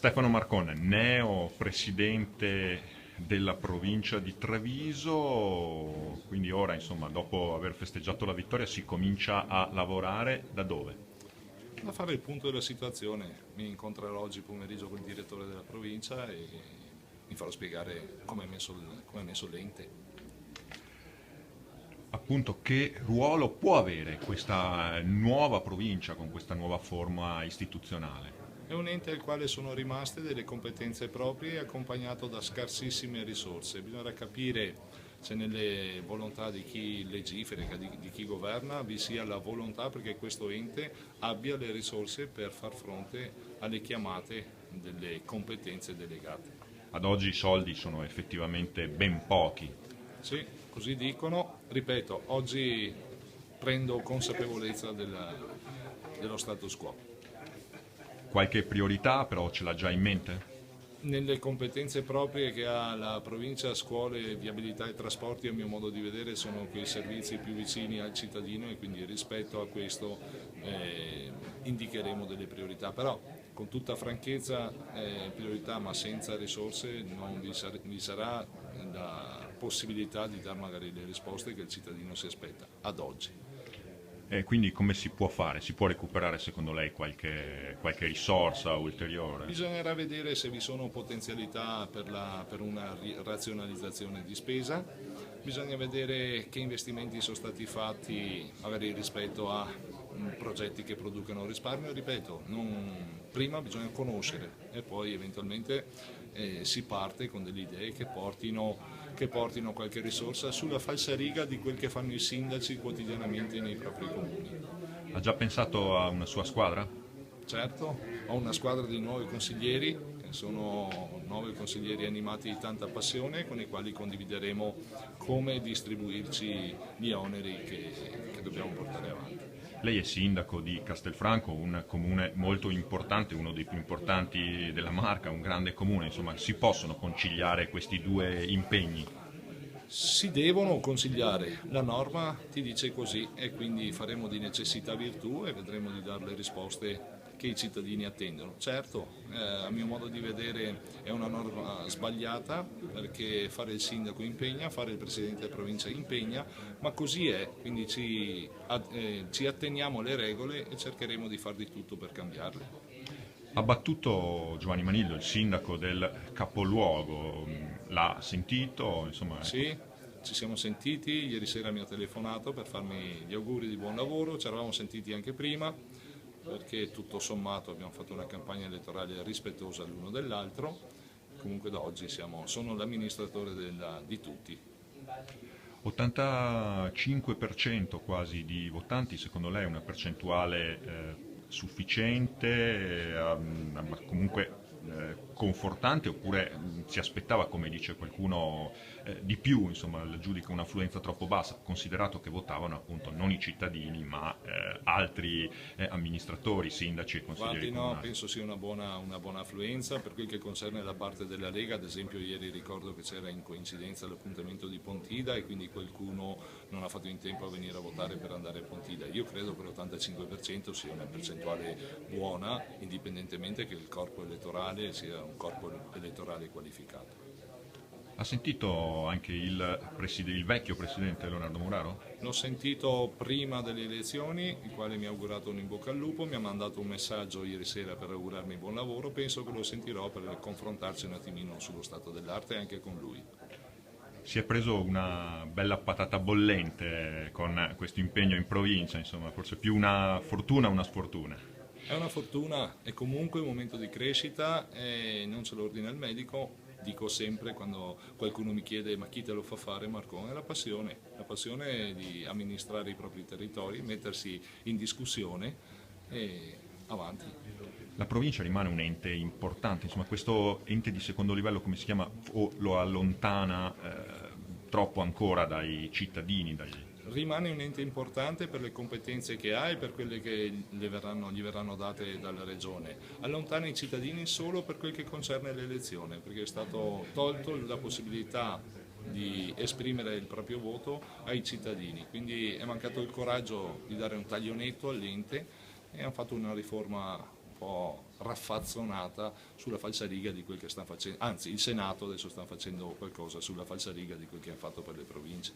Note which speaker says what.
Speaker 1: Stefano Marcon, neo presidente della provincia di Treviso, quindi ora insomma dopo aver festeggiato la vittoria si comincia a lavorare da dove?
Speaker 2: A fare il punto della situazione, mi incontrerò oggi pomeriggio con il direttore della provincia e mi farò spiegare come è messo l'ente.
Speaker 1: Appunto che ruolo può avere questa nuova provincia con questa nuova forma istituzionale?
Speaker 2: È un ente al quale sono rimaste delle competenze proprie accompagnato da scarsissime risorse. Bisogna capire se nelle volontà di chi legifera, di chi governa, vi sia la volontà perché questo ente abbia le risorse per far fronte alle chiamate delle competenze delegate.
Speaker 1: Ad oggi i soldi sono effettivamente ben pochi.
Speaker 2: Sì, così dicono. Ripeto, oggi prendo consapevolezza dello status quo.
Speaker 1: Qualche priorità però ce l'ha già in mente?
Speaker 2: Nelle competenze proprie che ha la provincia, scuole, viabilità e trasporti, a mio modo di vedere, sono quei servizi più vicini al cittadino e quindi rispetto a questo indicheremo delle priorità. Però con tutta franchezza priorità ma senza risorse non vi sarà la possibilità di dare magari le risposte che il cittadino si aspetta ad oggi.
Speaker 1: E quindi come si può fare? Si può recuperare secondo lei qualche risorsa ulteriore?
Speaker 2: Bisognerà vedere se vi sono potenzialità per una razionalizzazione di spesa, bisogna vedere che investimenti sono stati fatti magari rispetto a progetti che producano risparmio, ripeto, prima bisogna conoscere e poi eventualmente si parte con delle idee che portino qualche risorsa sulla falsariga di quel che fanno i sindaci quotidianamente nei propri comuni.
Speaker 1: Ha già pensato a una sua squadra?
Speaker 2: Certo, ho una squadra di nuovi consiglieri, che sono 9 consiglieri animati di tanta passione, con i quali condivideremo come distribuirci gli oneri che dobbiamo portare avanti.
Speaker 1: Lei è sindaco di Castelfranco, un comune molto importante, uno dei più importanti della Marca, un grande comune, insomma, si possono conciliare questi due impegni?
Speaker 2: Si devono consigliare, la norma ti dice così e quindi faremo di necessità virtù e vedremo di dare le risposte che i cittadini attendono. Certo, a mio modo di vedere è una norma sbagliata perché fare il sindaco impegna, fare il presidente della provincia impegna, ma così è, quindi ci atteniamo alle regole e cercheremo di fare di tutto per cambiarle.
Speaker 1: Ha battuto Giovanni Manillo, il sindaco del capoluogo, l'ha sentito, insomma, ecco.
Speaker 2: Sì, ci siamo sentiti, ieri sera mi ha telefonato per farmi gli auguri di buon lavoro, ci eravamo sentiti anche prima perché tutto sommato abbiamo fatto una campagna elettorale rispettosa l'uno dell'altro, comunque da oggi sono l'amministratore di tutti.
Speaker 1: 85% quasi di votanti, secondo lei è una percentuale sufficiente, comunque confortante, oppure si aspettava, come dice qualcuno, di più, insomma, giudica un'affluenza troppo bassa, considerato che votavano appunto non i cittadini ma altri amministratori, sindaci e consiglieri
Speaker 2: Guardi, no,
Speaker 1: comunali.
Speaker 2: penso sia una buona affluenza. Per quel che concerne la parte della Lega, ad esempio ieri ricordo che c'era in coincidenza l'appuntamento di Pontida e quindi qualcuno non ha fatto in tempo a venire a votare per andare a Pontida. Io credo che l'85% sia una percentuale buona, indipendentemente che il corpo elettorale sia un corpo elettorale qualificato.
Speaker 1: Ha sentito anche il vecchio presidente Leonardo Muraro?
Speaker 2: L'ho sentito prima delle elezioni, il quale mi ha augurato un in bocca al lupo, mi ha mandato un messaggio ieri sera per augurarmi buon lavoro, penso che lo sentirò per confrontarci un attimino sullo stato dell'arte anche con lui.
Speaker 1: Si è preso una bella patata bollente con questo impegno in provincia, insomma, forse più una fortuna o una sfortuna.
Speaker 2: È una fortuna, è comunque un momento di crescita e non ce lo ordina il medico. Dico sempre quando qualcuno mi chiede ma chi te lo fa fare Marcone, è la passione di amministrare i propri territori, mettersi in discussione e avanti.
Speaker 1: La provincia rimane un ente importante, insomma, questo ente di secondo livello, come si chiama, o lo allontana troppo ancora dai cittadini,
Speaker 2: Rimane un ente importante per le competenze che ha e per quelle che gli verranno date dalla Regione. Allontana i cittadini solo per quel che concerne l'elezione, perché è stato tolto la possibilità di esprimere il proprio voto ai cittadini. Quindi è mancato il coraggio di dare un taglio netto all'ente e hanno fatto una riforma un po' raffazzonata sulla falsariga di quel che stanno facendo, anzi il Senato adesso sta facendo qualcosa sulla falsariga di quel che ha fatto per le province.